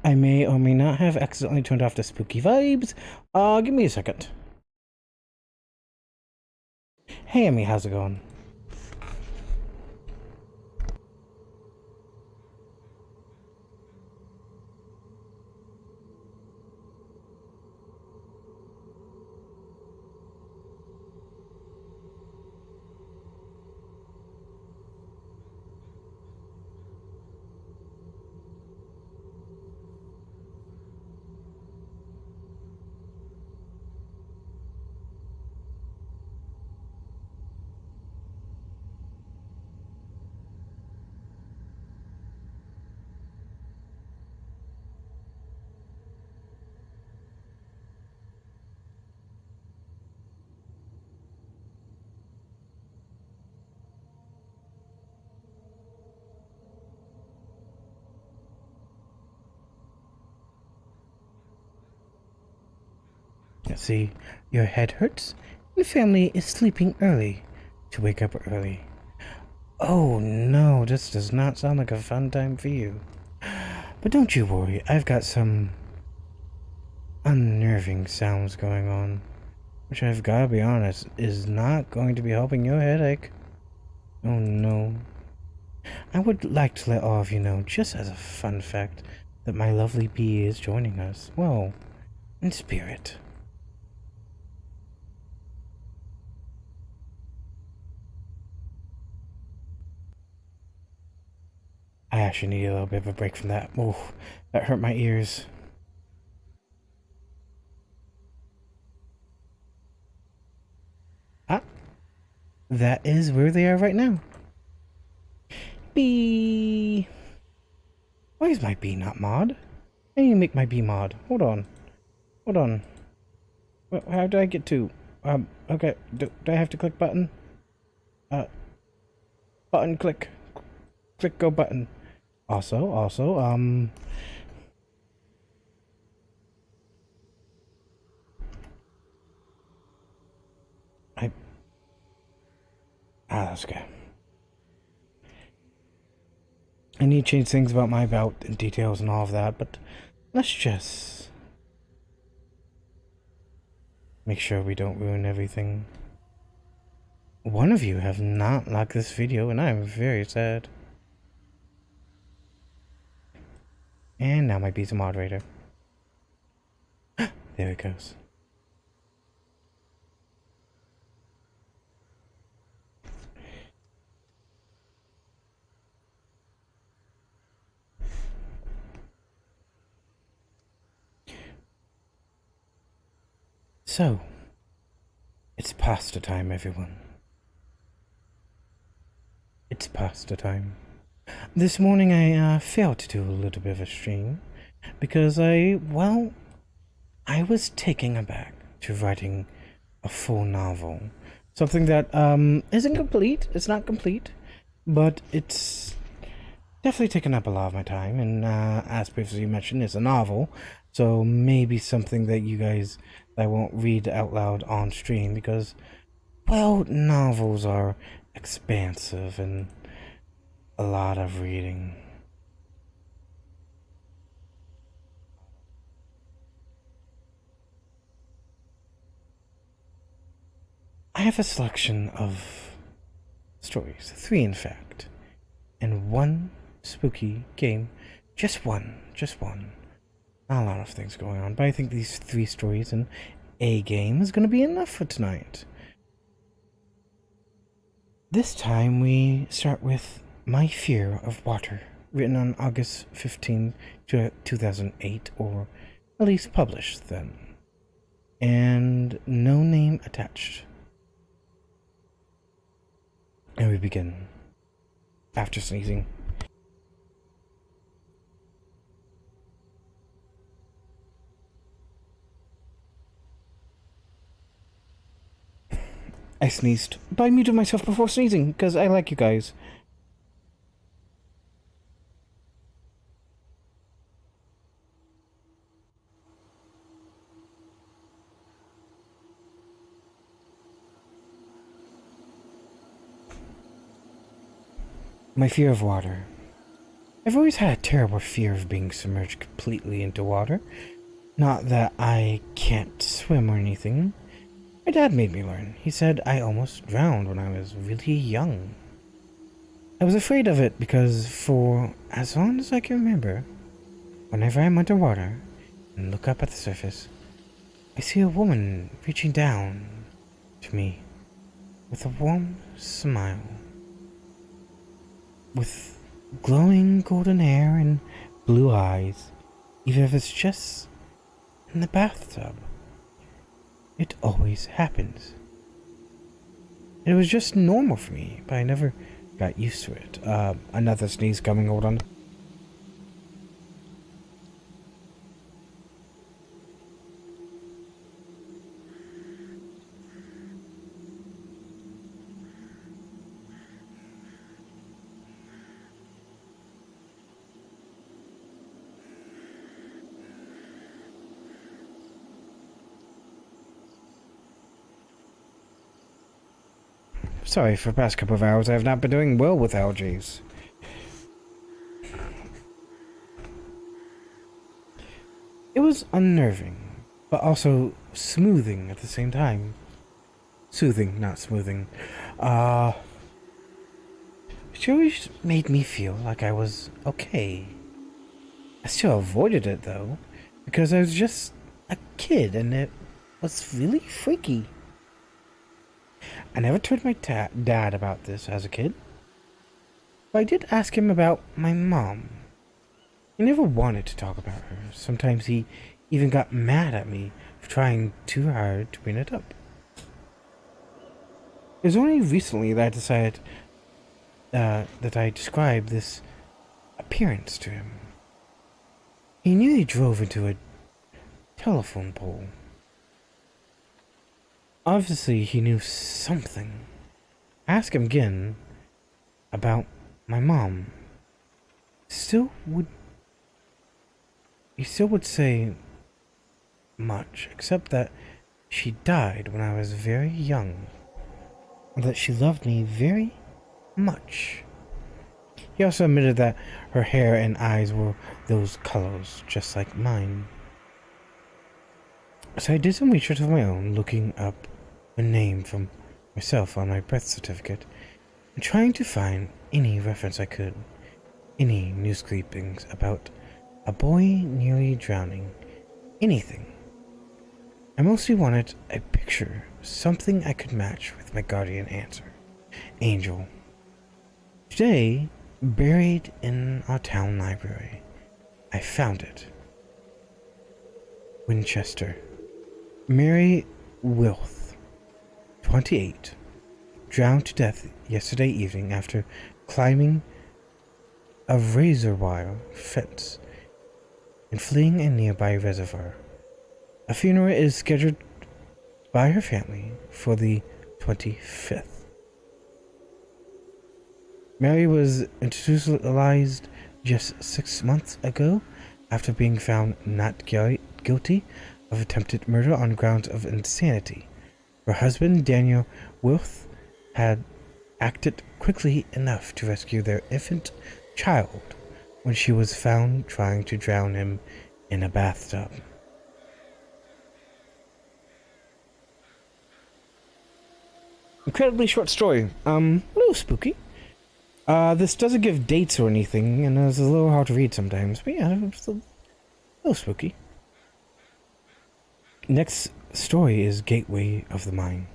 I may or may not have accidentally turned off the spooky vibes. Give me a second. Hey, Emmy, how's it going? See, your head hurts, and family is sleeping early to wake up early. Oh no, this does not sound like a fun time for you. But don't you worry, I've got some unnerving sounds going on, which I've gotta be honest, is not going to be helping your headache. Oh no. I would like to let all of you know, just as a fun fact, that my lovely bee is joining us. Well, in spirit. I actually need a little bit of a break from that. Oh, that hurt my ears. Ah, that is where they are right now. Bee. Why is my bee not mod? I need to make my bee mod. Hold on. Hold on. How do I get to? Okay. Do I have to click button? Button click. Click go button. Also, that's okay. I need to change things about my belt and details and all of that, but let's just make sure we don't ruin everything. One of you have not liked this video, and I am very sad. And now my bee's a moderator. There it goes. So, it's pasta time, everyone. It's pasta time. This morning I failed to do a little bit of a stream because I was taken aback to writing a full novel. Something that isn't complete. It's not complete, but it's definitely taken up a lot of my time. And as previously mentioned, it's a novel, so maybe something that you guys I won't read out loud on stream because, well, novels are expansive and a lot of reading. I have a selection of stories, 3 in fact, and 1 spooky game. Just one. Not a lot of things going on, but I think these 3 stories and a game is going to be enough for tonight. This time we start with My Fear of Water, written on August 15, 2008, or at least published then, and no name attached. And we begin after sneezing. I sneezed, but I muted myself before sneezing, because I like you guys. My Fear of Water. I've always had a terrible fear of being submerged completely into water. Not that I can't swim or anything. My dad made me learn. He said I almost drowned when I was really young. I was afraid of it because for as long as I can remember, whenever I'm underwater and look up at the surface, I see a woman reaching down to me with a warm smile, with glowing golden hair and blue eyes, even if it's just in the bathtub. It always happens. It was just normal for me, but I never got used to it. Another sneeze coming, hold on. Sorry, for the past couple of hours I have not been doing well with allergies. It was unnerving, but also smoothing at the same time. Soothing, not smoothing. She always made me feel like I was okay. I still avoided it though, because I was just a kid and it was really freaky. I never told my dad about this as a kid, but I did ask him about my mom. He never wanted to talk about her. Sometimes he even got mad at me for trying too hard to bring it up. It was only recently that I decided that I described this appearance to him. He nearly drove into a telephone pole. Obviously, he knew something. Ask him again about my mom. He still would say much, except that she died when I was very young, and that she loved me very much. He also admitted that her hair and eyes were those colors, just like mine. So I did some research of my own, looking up a name from myself on my birth certificate, and trying to find any reference I could, any news clippings about a boy nearly drowning, anything. I mostly wanted a picture, something I could match with my guardian angel. Today, buried in our town library, I found it. Winchester. Mary Wilth, 28, drowned to death yesterday evening after climbing a razor wire fence and fleeing a nearby reservoir. A funeral is scheduled by her family for the 25th. Mary was institutionalized just 6 months ago after being found not guilty of attempted murder on grounds of insanity. Her husband, Daniel Wilth, had acted quickly enough to rescue their infant child when she was found trying to drown him in a bathtub. Incredibly short story. A little spooky. This doesn't give dates or anything, and it's a little hard to read sometimes, but yeah, it's a little spooky. Next story is Gateway of the Mind.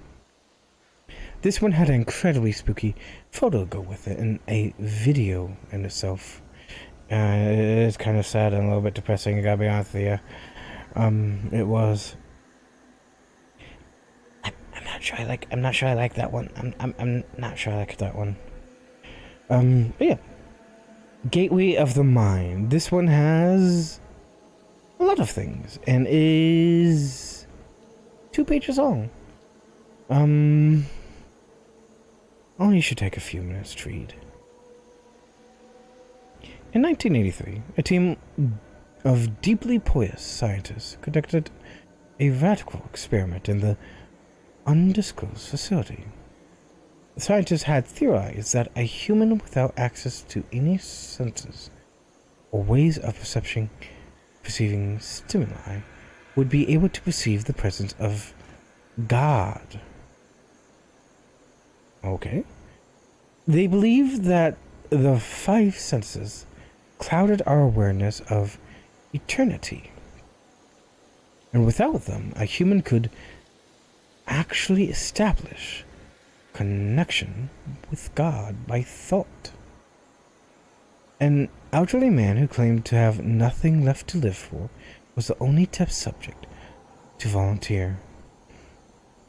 This one had an incredibly spooky photo to go with it, and a video in itself. It's kind of sad and a little bit depressing, I gotta be honest with you. It was. I'm not sure I like that one. I'm not sure I like that one. But yeah. Gateway of the Mind. This one has a lot of things and is 2 pages long. Only should take a few minutes to read. In 1983, a team of deeply pious scientists conducted a radical experiment in the undisclosed facility. The scientists had theorized that a human without access to any senses or ways of perceiving stimuli would be able to perceive the presence of God. Okay. They believe that the five senses clouded our awareness of eternity, and without them, a human could actually establish connection with God by thought. An elderly man who claimed to have nothing left to live for was the only test subject to volunteer.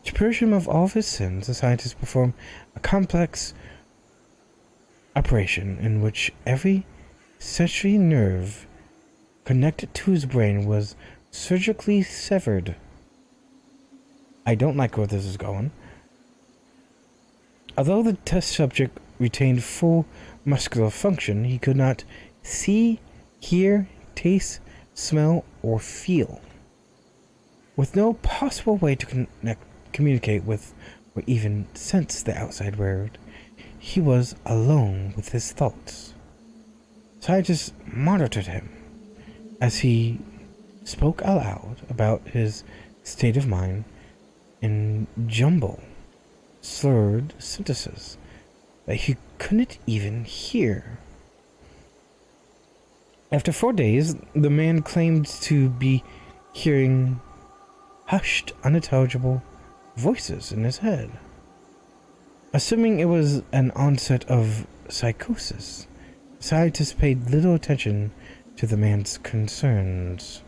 To purge him of all of his sins, the scientists performed a complex operation in which every sensory nerve connected to his brain was surgically severed. I don't like where this is going. Although the test subject retained full muscular function, he could not see, hear, taste, smell, or feel. With no possible way to communicate with or even sense the outside world, he was alone with his thoughts. Scientists monitored him as he spoke aloud about his state of mind in jumbled, slurred sentences that he couldn't even hear. After 4 days, the man claimed to be hearing hushed, unintelligible voices in his head. Assuming it was an onset of psychosis, scientists paid little attention to the man's concerns.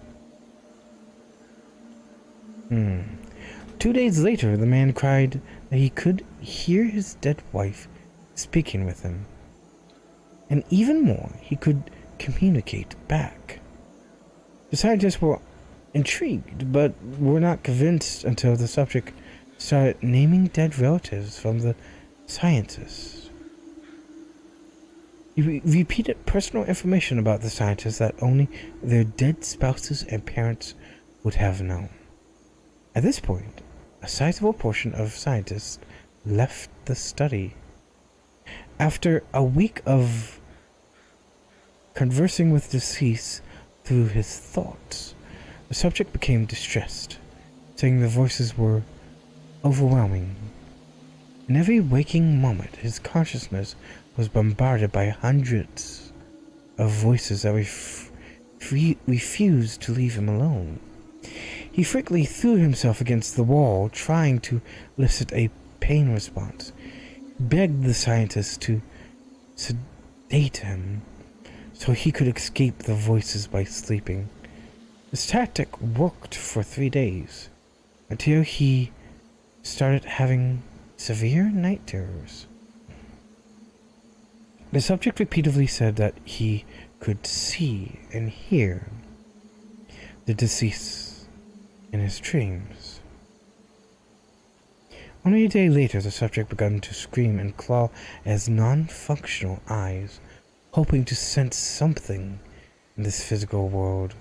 2 days later, the man cried that he could hear his dead wife speaking with him. And even more, he could communicate back. The scientists were intrigued, but were not convinced until the subject started naming dead relatives from the scientists. He repeated personal information about the scientists that only their dead spouses and parents would have known. At this point, a sizable portion of scientists left the study. After a week of conversing with deceased through his thoughts, the subject became distressed, saying the voices were overwhelming. In every waking moment, his consciousness was bombarded by hundreds of voices that refused to leave him alone. He frequently threw himself against the wall, trying to elicit a pain response. He begged the scientists to sedate him so he could escape the voices by sleeping. This tactic worked for 3 days, until he started having severe night terrors. The subject repeatedly said that he could see and hear the deceased in his dreams. Only a day later, the subject began to scream and claw at his non-functional eyes, hoping to sense something in this physical world.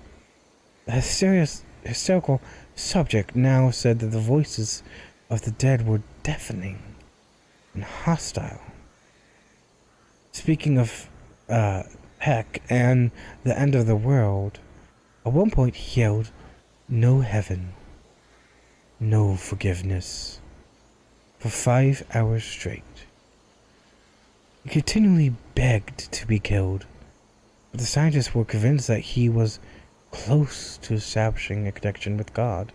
The hysterical subject now said that the voices of the dead were deafening and hostile. Speaking of heck and the end of the world, at one point he yelled, "No heaven, no forgiveness," for 5 hours straight. He continually begged to be killed, but the scientists were convinced that he was close to establishing a connection with God.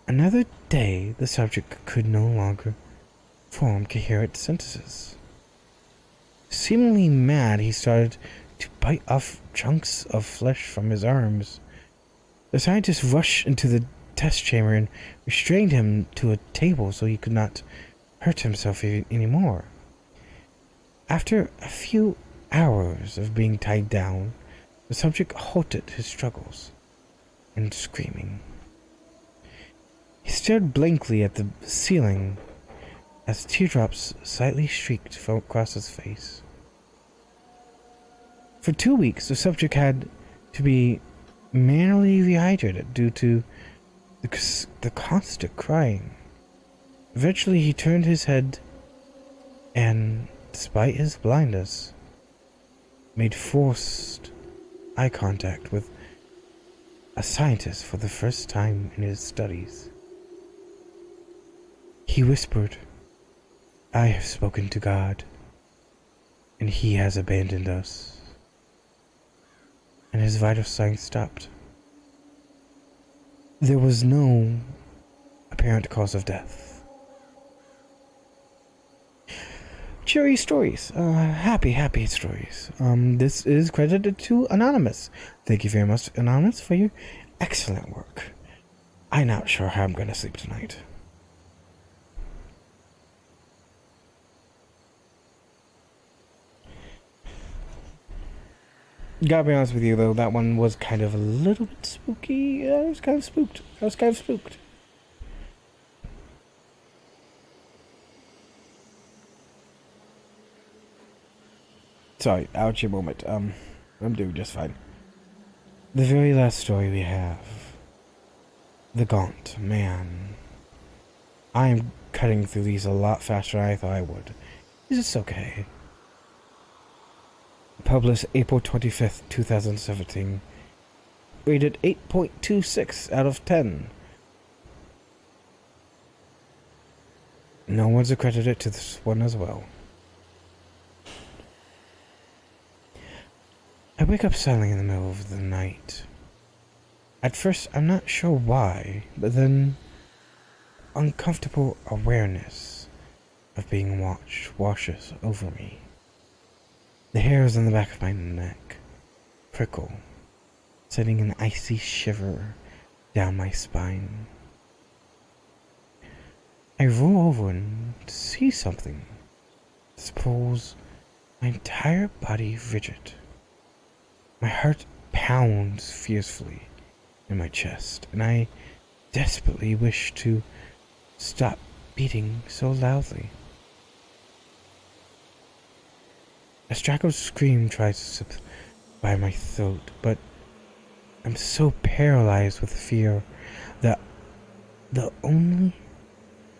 Another day, the subject could no longer form coherent sentences. Seemingly mad, he started to bite off chunks of flesh from his arms. The scientists rushed into the test chamber and restrained him to a table so he could not hurt himself anymore. After a few hours of being tied down, the subject halted his struggles and screaming. He stared blankly at the ceiling as teardrops slightly streaked across his face. For 2 weeks, the subject had to be manually rehydrated due to the constant crying. Eventually, he turned his head and, despite his blindness, made forced eye contact with a scientist for the first time in his studies. He whispered, "I have spoken to God, and he has abandoned us." And his vital signs stopped. There was no apparent cause of death. Cheery stories. Happy stories. This is credited to Anonymous. Thank you very much, Anonymous, for your excellent work. I'm not sure how I'm going to sleep tonight. Gotta be honest with you, though, that one was kind of a little bit spooky. I was kind of spooked. Sorry, ouch your moment. I'm doing just fine. The very last story we have. The Gaunt Man. I am cutting through these a lot faster than I thought I would. It's okay. Published April 25th, 2017. Rated 8.26 out of 10. No one's accredited to this one as well. I wake up suddenly in the middle of the night. At first, I'm not sure why, but then uncomfortable awareness of being watched washes over me. The hairs on the back of my neck prickle, sending an icy shiver down my spine. I roll over and see something. This pulls my entire body rigid. My heart pounds fiercely in my chest, and I desperately wish to stop beating so loudly. A strangled scream tries to slip by my throat, but I'm so paralyzed with fear that only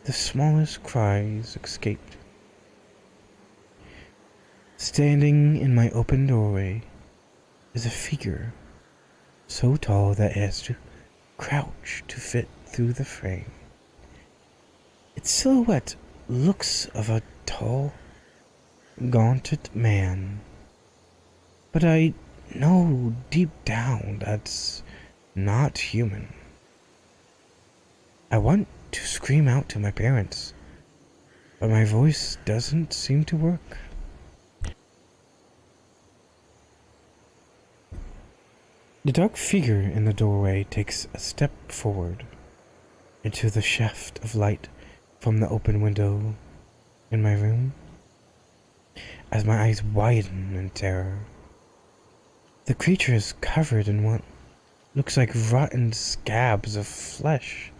the smallest cries escaped. Standing in my open doorway is a figure so tall that it has to crouch to fit through the frame. Its silhouette looks of a tall, gaunted man, but I know deep down that's not human. I want to scream out to my parents, but my voice doesn't seem to work. The dark figure in the doorway takes a step forward into the shaft of light from the open window in my room. As my eyes widen in terror, the creature is covered in what looks like rotten scabs of flesh.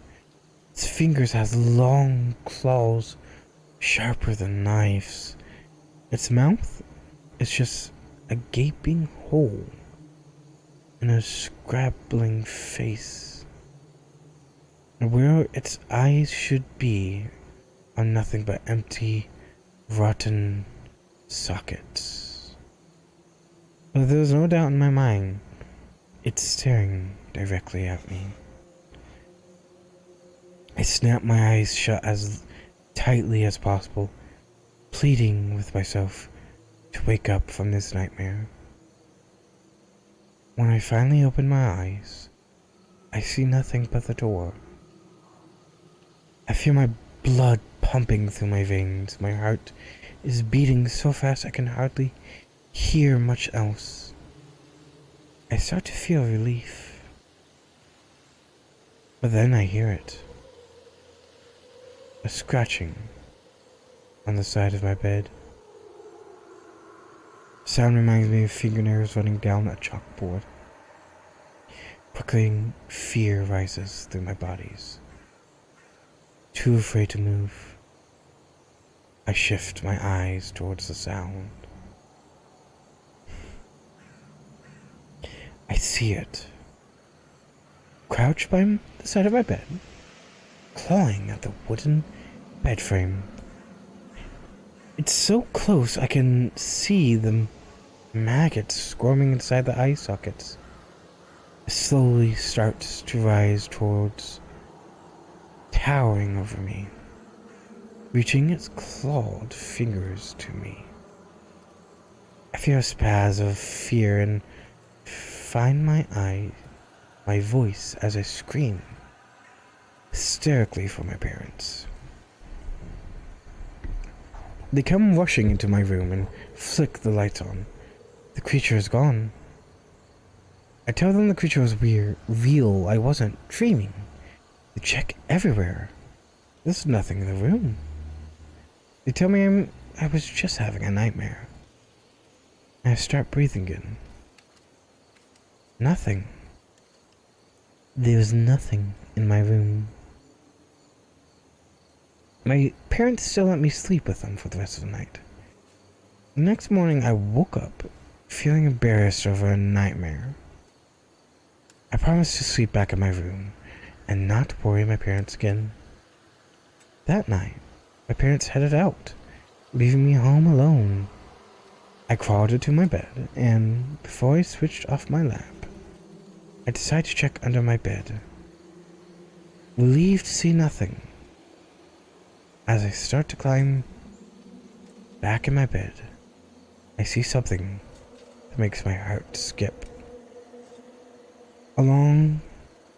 Its fingers have long claws sharper than knives. Its mouth is just a gaping hole in a scrabbling face, and where its eyes should be are nothing but empty, rotten sockets. But there's no doubt in my mind, it's staring directly at me. I snap my eyes shut as tightly as possible, pleading with myself to wake up from this nightmare. When I finally open my eyes, I see nothing but the door. I feel my blood pumping through my veins. My heart is beating so fast I can hardly hear much else. I start to feel relief, but then I hear it. A scratching on the side of my bed. Sound reminds me of fingernails running down a chalkboard. Prickling fear rises through my bodies. Too afraid to move, I shift my eyes towards the sound. I see it. Crouched by the side of my bed, clawing at the wooden bed frame. It's so close I can see the maggots squirming inside the eye sockets. It slowly starts to rise towards, towering over me, reaching its clawed fingers to me. I feel a spasm of fear and find my voice as I scream hysterically for my parents. They come rushing into my room and flick the lights on. The creature is gone. I tell them the creature was real, I wasn't dreaming. They check everywhere. There's nothing in the room. They tell me I was just having a nightmare. And I start breathing again. Nothing. There's nothing in my room. My parents still let me sleep with them for the rest of the night. The next morning I woke up feeling embarrassed over a nightmare. I promised to sleep back in my room and not worry my parents again. That night, my parents headed out, leaving me home alone. I crawled into my bed, and before I switched off my lamp, I decided to check under my bed. Relieved to see nothing. As I start to climb back in my bed, I see something that makes my heart skip. Along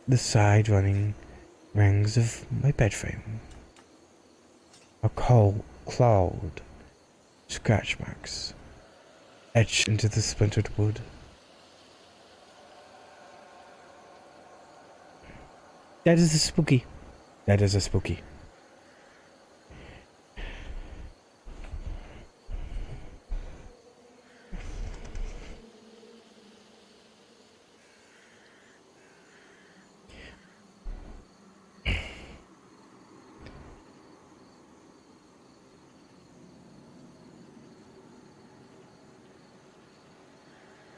the side running rings of my bed frame are clawed scratch marks etched into the splintered wood. That is a spooky. That is a spooky.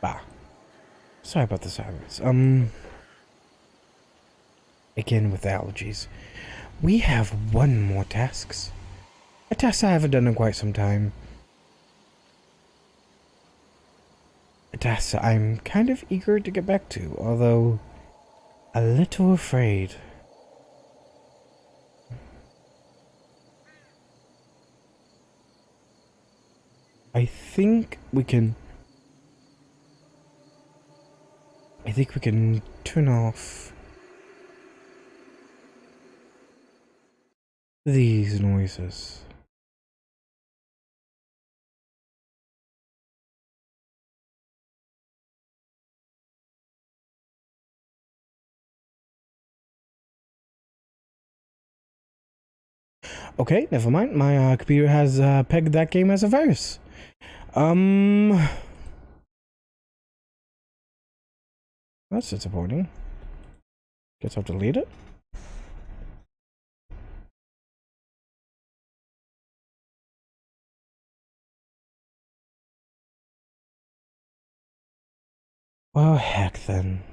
Bah. Sorry about the silence. Again with allergies. We have one more task. A task I haven't done in quite some time. A task that I'm kind of eager to get back to, although a little afraid. I think we can turn off these noises. Okay, never mind. My computer has pegged that game as a virus. That's disappointing. Guess I'll delete it. Well, heck then.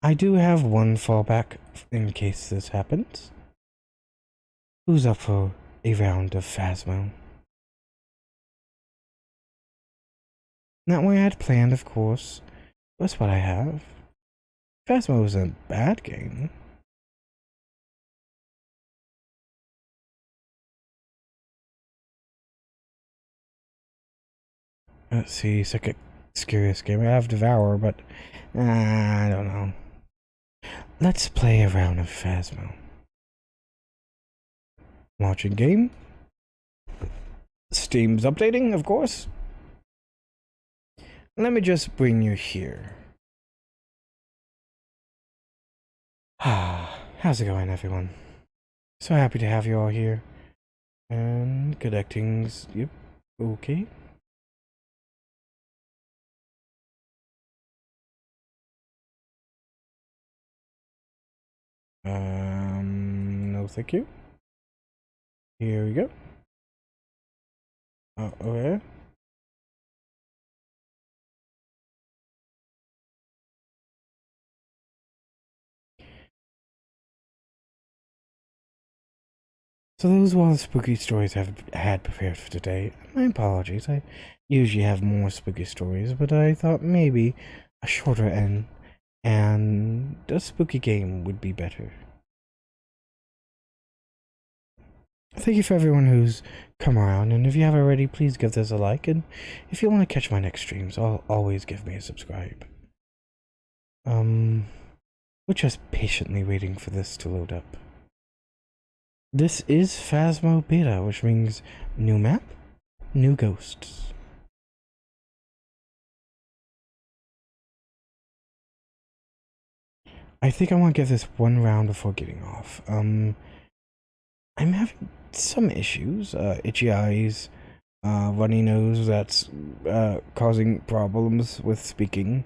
I do have one fallback in case this happens. Who's up for a round of Phasmo? Not what I had planned, of course. That's what I have. Phasmo isn't a bad game. Let's see, second scariest game. I have Devour, but I don't know. Let's play a round of Phasmo. Launching game. Steam's updating, of course. Let me just bring you here. How's it going, everyone? So happy to have you all here. And connecting's, yep, okay. No thank you. Here we go. Okay. So those were all the spooky stories I've had prepared for today. My apologies, I usually have more spooky stories, but I thought maybe a shorter end and a spooky game would be better. Thank you for everyone who's come around, and if you haven't already, please give this a like, and if you want to catch my next streams, always give me a subscribe. We're just patiently waiting for this to load up. This is Phasmo Beta, which means new map, new ghosts. I think I want to give this one round before getting off. I'm having some issues, itchy eyes, runny nose that's causing problems with speaking,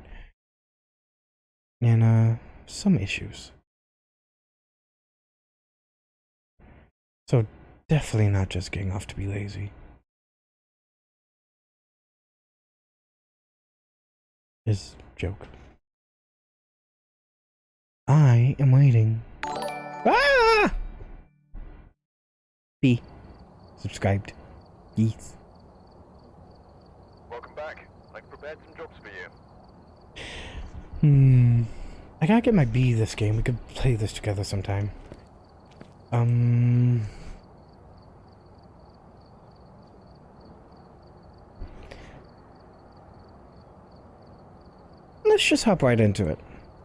and some issues. So definitely not just getting off to be lazy. Is joke. I am waiting. Ah! B. Subscribed. Yes. Welcome back. I've prepared some jobs for you. I gotta get my B this game. We could play this together sometime. Let's just hop right into it.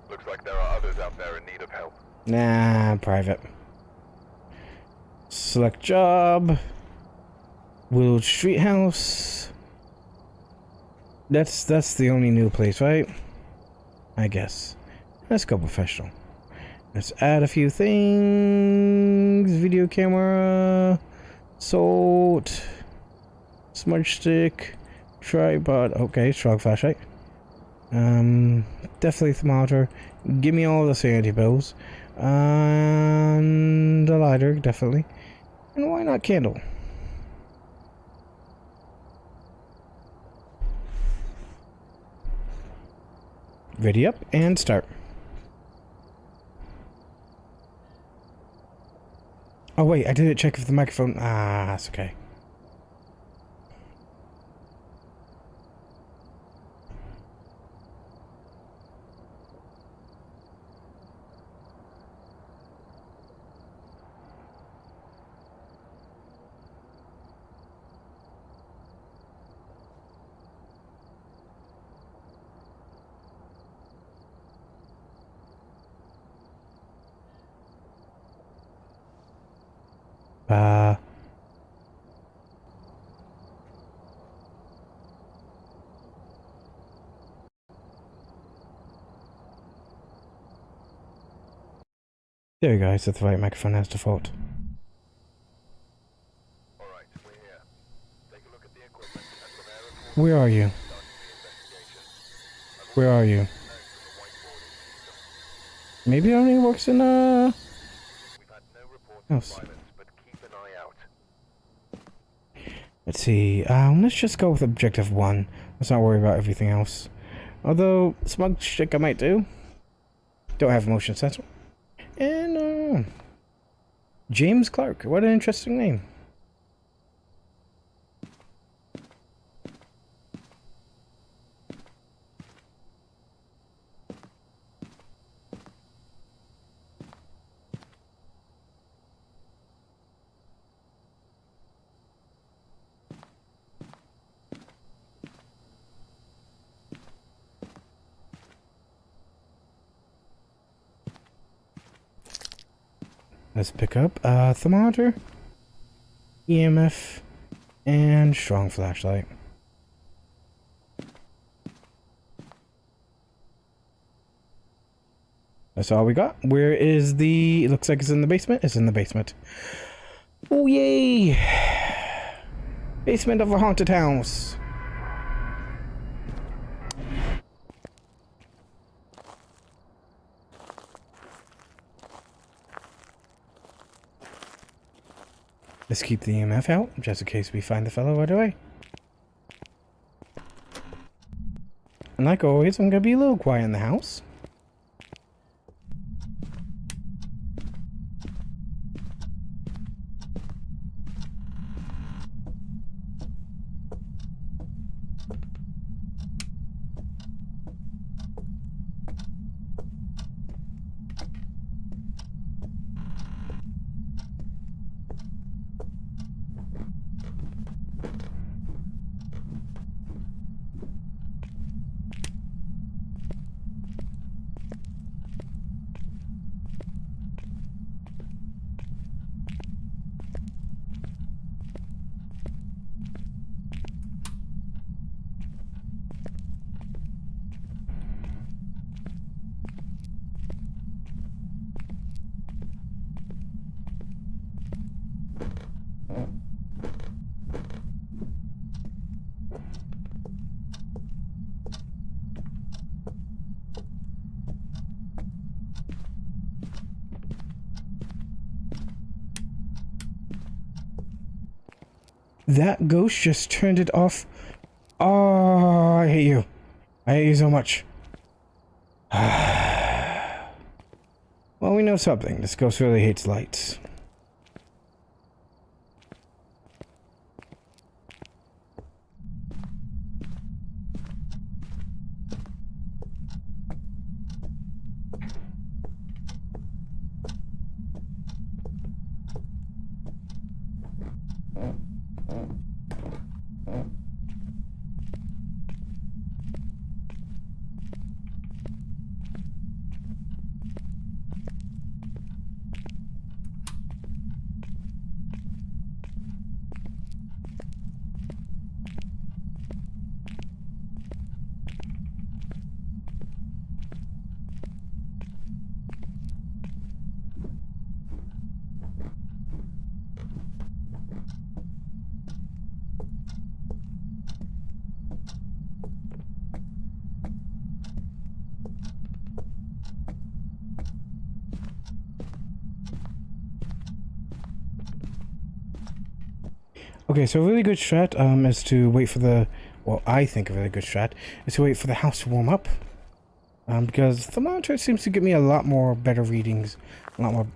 Looks like there are others out there in need of help. Nah, private. Select job. Willowed Street House. That's the only new place, right? I guess. Let's go professional. Let's add a few things. Video camera. Salt. Smudge stick. Tripod. Okay, strong flashlight. Definitely thermometer. Give me all the sanity pills. And a lighter, definitely. And why not candle? Ready up and start. Oh wait, I didn't check if the microphone... Ah, that's okay. There we go, I set the right microphone as default. Alright, we're here. Take a look at the equipment and prepare a report. Where are you? Where are you? Maybe it only works in We've had no reports house. of violence, but keep an eye out. Let's see, let's just go with objective 1. Let's not worry about everything else. Although, smug stick I might do. Don't have a motion sensor. And, James Clark. What an interesting name. Let's pick up thermometer, EMF, and strong flashlight. That's all we got. Where is the... It looks like it's in the basement. It's in the basement. Oh, yay! Basement of a haunted house. Let's keep the EMF out, just in case we find the fellow right away. And like always, I'm gonna be a little quiet in the house. That ghost just turned it off. Oh, I hate you. I hate you so much. Well, we know something. This ghost really hates lights. Okay, so a really good strat is to wait for the... Well, I think a really good strat is to wait for the house to warm up. Because the monitor seems to give me a lot more better readings, a lot more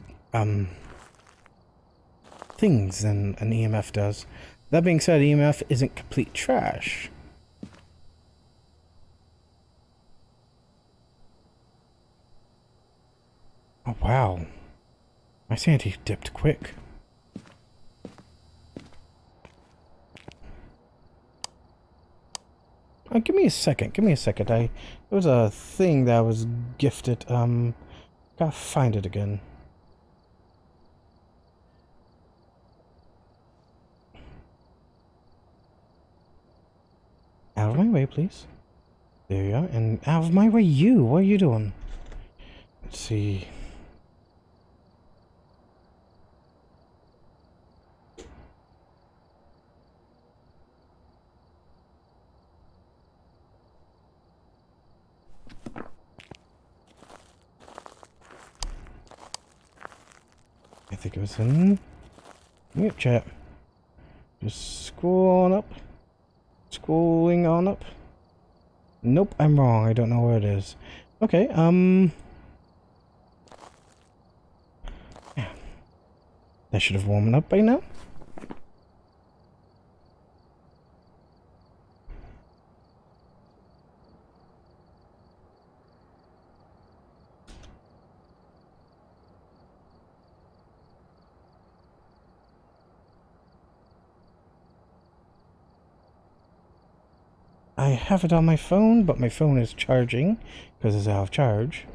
things than an EMF does. That being said, EMF isn't complete trash. Oh, wow. My sanity dipped quick. Give me a second. Give me a second. It was a thing that was gifted. Gotta find it again. Out of my way, please. There you are. And out of my way, you. What are you doing? Let's see. I think it was in mute chat. Just scroll on up. Scrolling on up. Nope, I'm wrong. I don't know where it is. Okay, yeah. That should have warmed up by now. I have it on my phone, but my phone is charging because it's out of charge.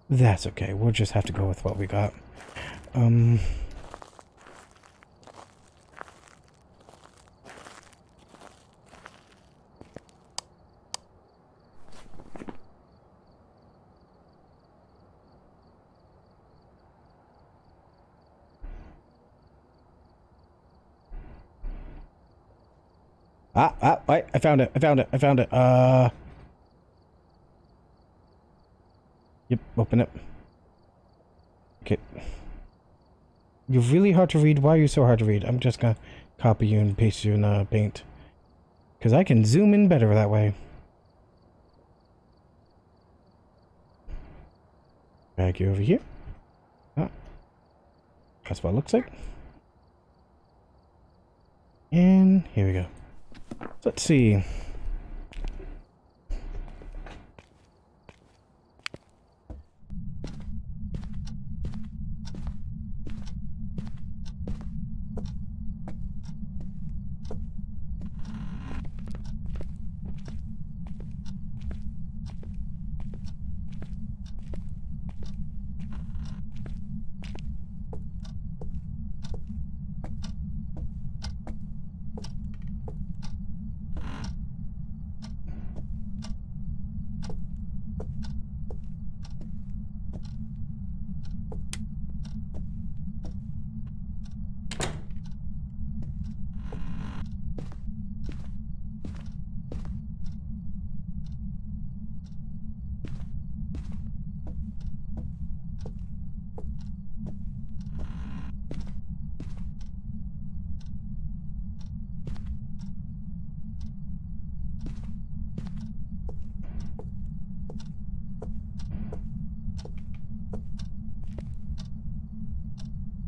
That's okay. We'll just have to go with what we got. Wait, I found it. Yep, open it. Okay. You're really hard to read. Why are you so hard to read? I'm just gonna copy you and paste you in Paint. Because I can zoom in better that way. Drag you over here. That's what it looks like. And here we go. Let's see.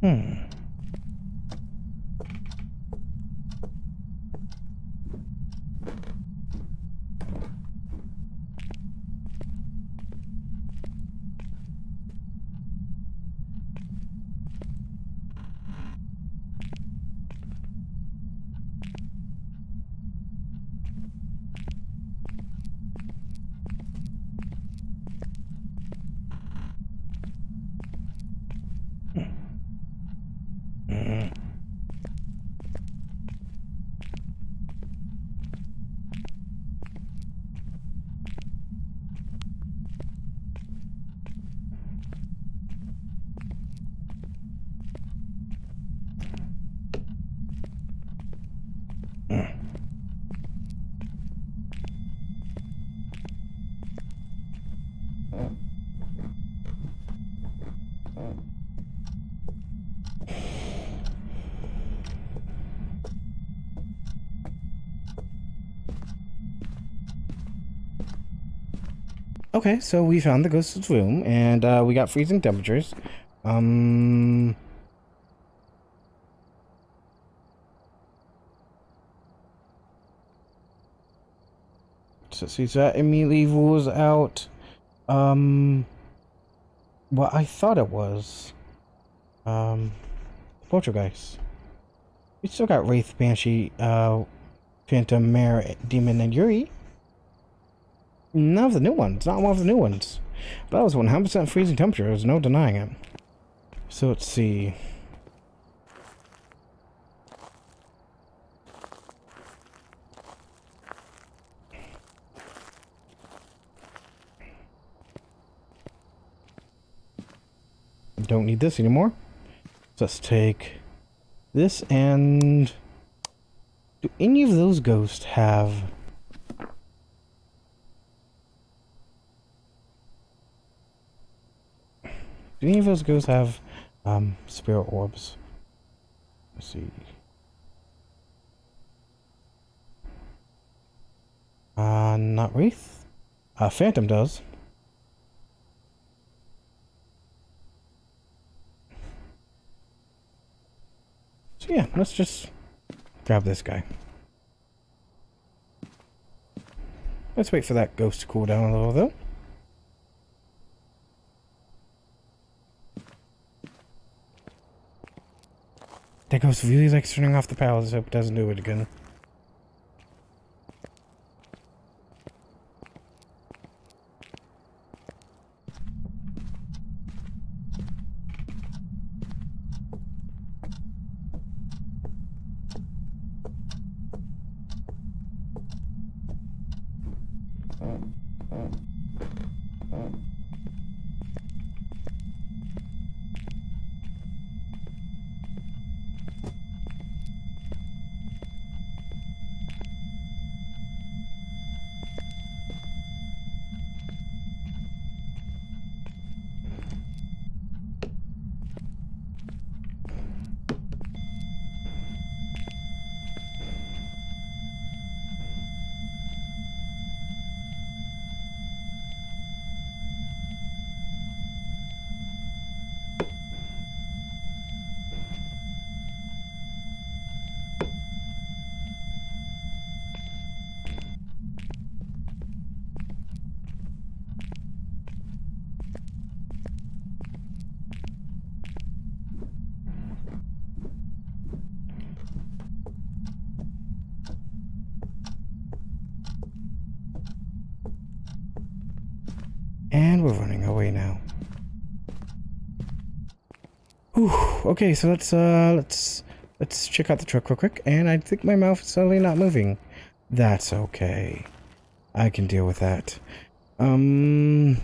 Hmm. Mm. Okay, so we found the ghost's room, and we got freezing temperatures. So see, that immediately rules out what I thought it was. Poltergeist. We still got Wraith, Banshee, Phantom, Mare, Demon, and Yuri. None of the new ones. Not one of the new ones. But that was 100% freezing temperature. There's no denying it. So let's see. Don't need this anymore. So let's take this and... Do any of those ghosts have... Do any of those ghosts have spirit orbs? Let's see. Not Wraith. Phantom does. So yeah, let's just grab this guy. Let's wait for that ghost to cool down a little though. That ghost really likes turning off the power. Let's hope it doesn't do it again. And we're running away now. Whew. Okay, so let's check out the truck real quick. And I think my mouth is suddenly not moving. That's okay. I can deal with that. So I'm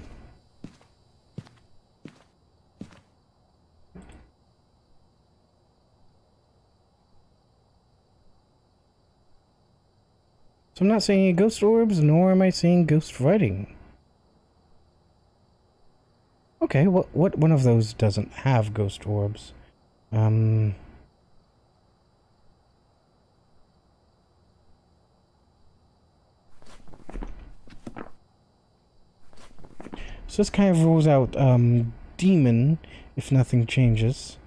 not seeing any ghost orbs, nor am I seeing ghost writing. Okay, what one of those doesn't have ghost orbs? So this kind of rules out demon if nothing changes.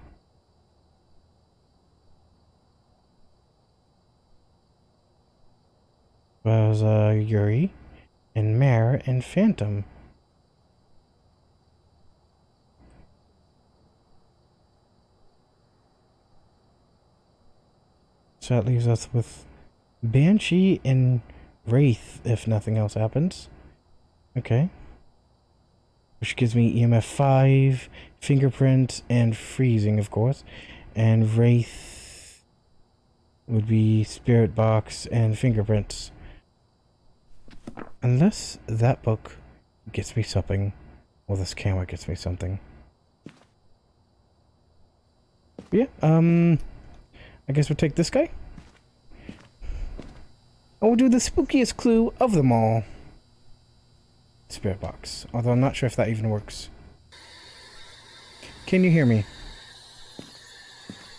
well as Yuri, and Mare, and Phantom. So that leaves us with Banshee and Wraith, if nothing else happens. Okay. Which gives me EMF 5, Fingerprint, and Freezing, of course. And Wraith would be Spirit Box and Fingerprints. Unless that book gets me something. Well, this camera gets me something. Yeah, I guess we'll take this guy. And we'll do the spookiest clue of them all. Spirit box. Although I'm not sure if that even works. Can you hear me?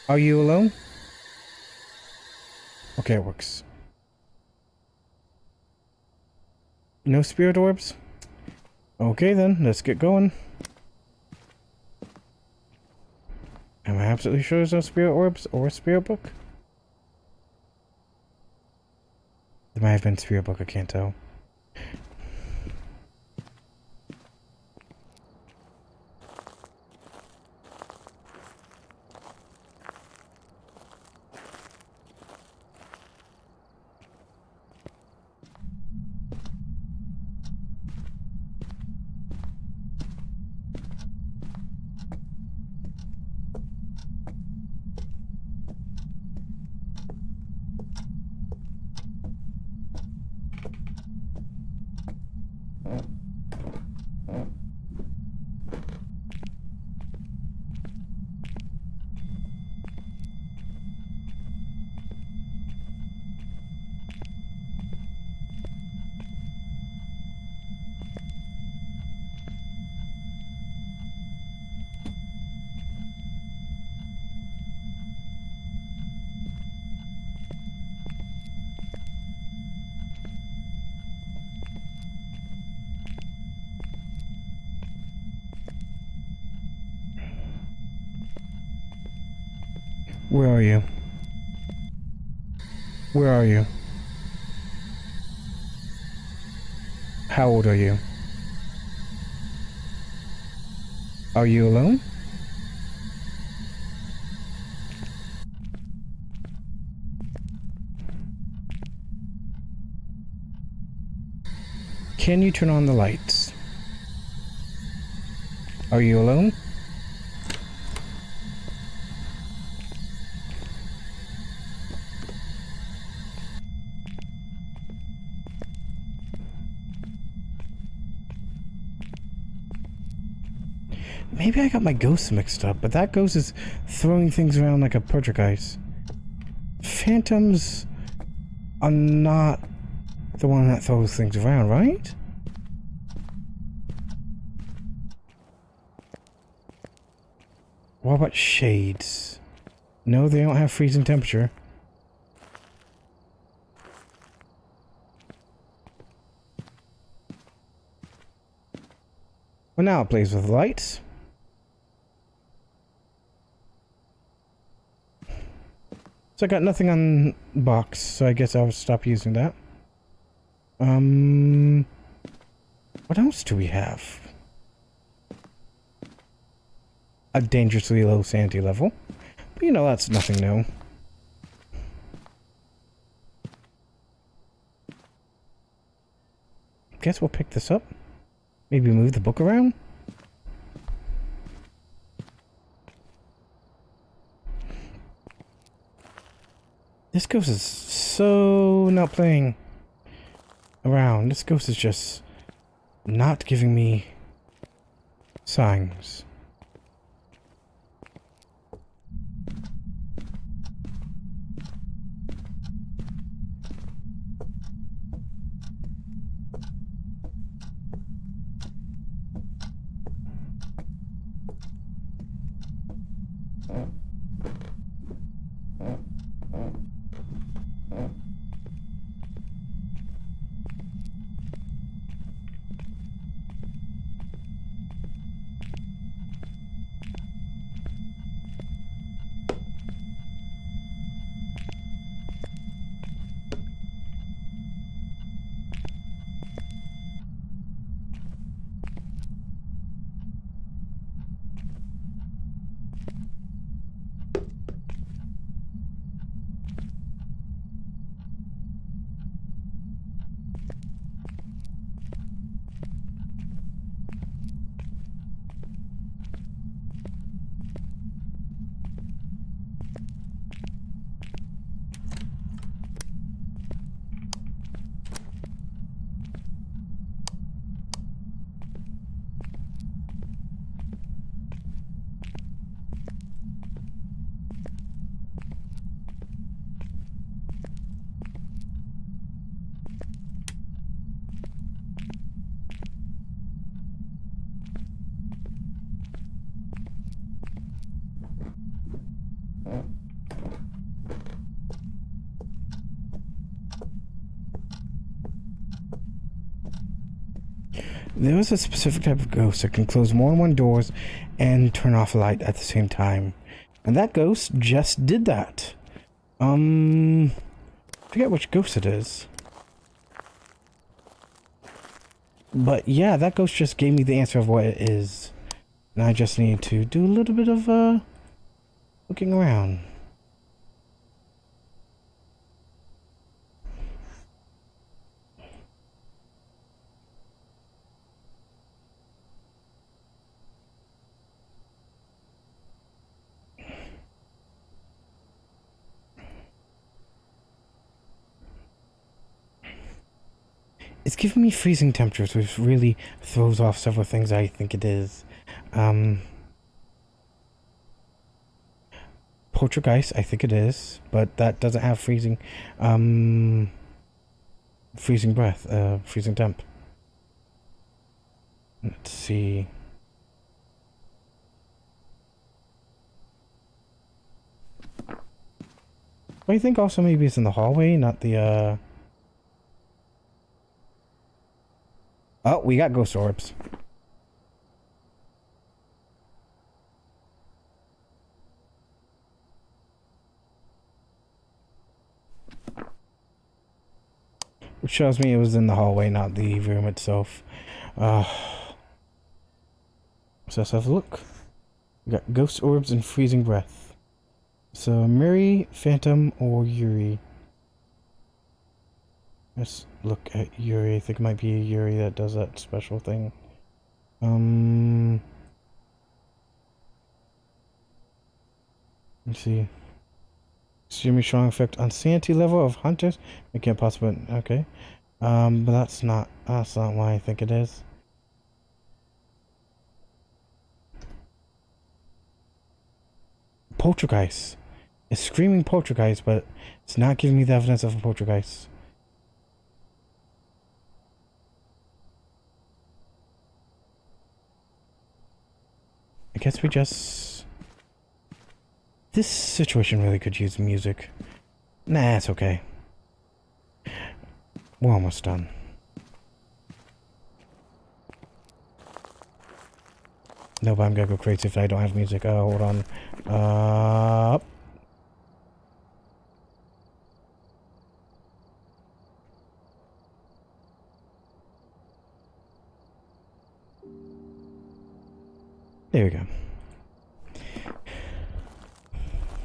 Are you alone? Okay, it works. No spirit orbs? Okay then, let's get going. Am I absolutely sure there's no spirit orbs or a spirit book? There might have been spirit book, I can't tell. Where are you? Where are you? How old are you? Are you alone? Can you turn on the lights? Are you alone? Maybe I got my ghosts mixed up, but that ghost is throwing things around like a poltergeist. Phantoms are not the one that throws things around, right? What about shades? No, they don't have freezing temperature. Well, now it plays with lights. So I got nothing on box, so I guess I'll stop using that. What else do we have? A dangerously low sanity level. But you know, that's nothing new. Guess we'll pick this up. Maybe move the book around? This ghost is so not playing around. This ghost is just not giving me signs. There was a specific type of ghost that can close more than one doors and turn off a light at the same time. And that ghost just did that. Forget which ghost it is. But yeah, that ghost just gave me the answer of what it is. And I just need to do a little bit of looking around. It's giving me freezing temperatures, which really throws off several things I think it is. Poltergeist, I think it is, but that doesn't have freezing breath, freezing temp. Let's see. I think also maybe it's in the hallway, not the Oh, we got ghost orbs. Which shows me it was in the hallway, not the room itself. So let's have a look. We got ghost orbs and freezing breath. So Mary, Phantom, or Yuri. Let's look at Yuri. I think it might be Yuri that does that special thing. Let's see. Extremely strong effect on sanity level of hunters. I can't possibly. Okay. But that's not why I think it is. Poltergeist. It's screaming poltergeist, but it's not giving me the evidence of a poltergeist. I guess we just... This situation really could use music. Nah, it's okay. We're almost done. No, but I'm gonna go crazy if I don't have music. Hold on. There we go.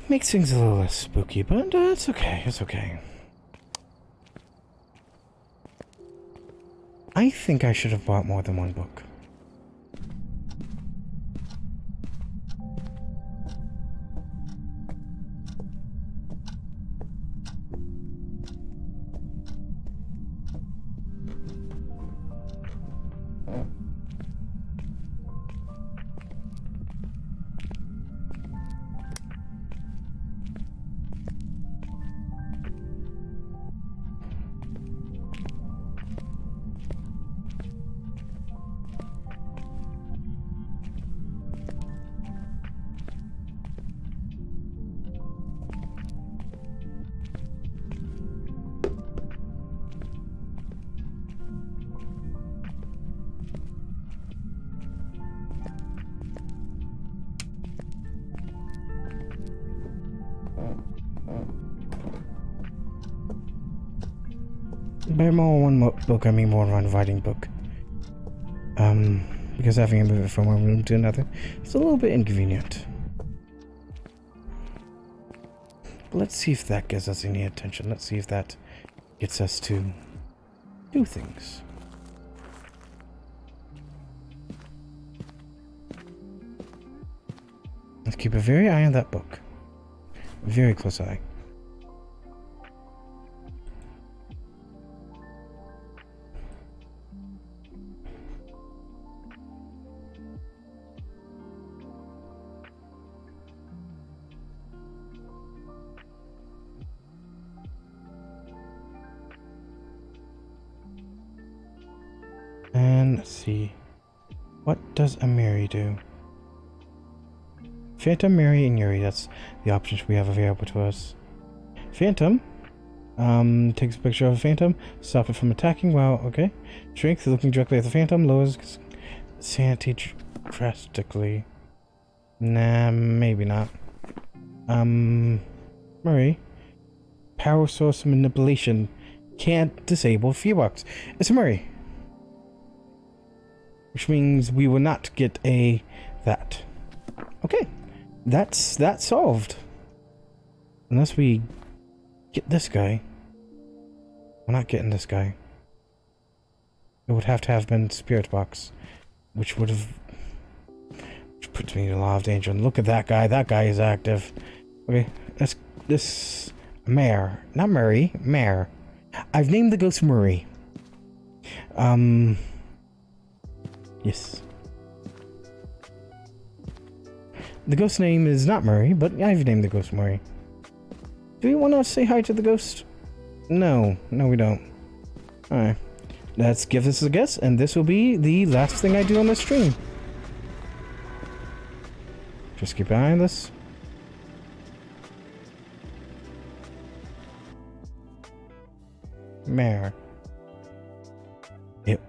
Makes things a little less spooky, but it's okay. It's okay. I think I should have bought more than one book. By more one book, I mean more one writing book. Because having to move it from one room to another, it's a little bit inconvenient. But let's see if that gets us any attention. Let's see if that gets us to do things. Let's keep a very eye on that book. Very close eye. And let's see. What does a Mary do? Phantom, Mary, and Yuri. That's the options we have available to us. Phantom Takes a picture of a phantom. Stop it from attacking. Wow, okay. Strength, looking directly at the phantom. Lowers sanity drastically. Nah, maybe not. Murray. Power source manipulation. Can't disable fearbox. It's Murray. Which means we will not get that. Okay. That's solved. Unless we get this guy. We're not getting this guy. It would have to have been Spirit Box. Which would have... Which puts me in a lot of danger. And look at that guy. That guy is active. Okay. This... Mare. Not Murray. Mare. I've named the ghost Murray. Yes. The ghost name is not Murray, but I've named the ghost Murray. Do we want to say hi to the ghost? No. No, we don't. Alright. Let's give this a guess, and this will be the last thing I do on the stream. Just keep an eye on this. Mare. It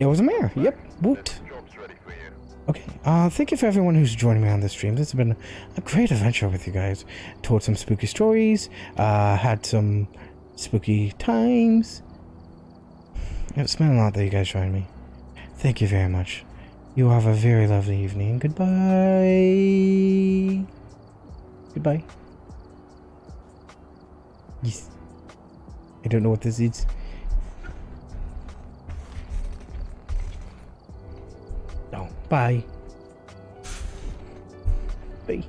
was a mare. Yep. Woot. Job's ready for you. Okay. Thank you for everyone who's joining me on this stream. This has been a great adventure with you guys. Told some spooky stories. Had some spooky times. It's been a lot that you guys joined me. Thank you very much. You have a very lovely evening. Goodbye. Goodbye. Yes. I don't know what this is. No. Bye. Bye.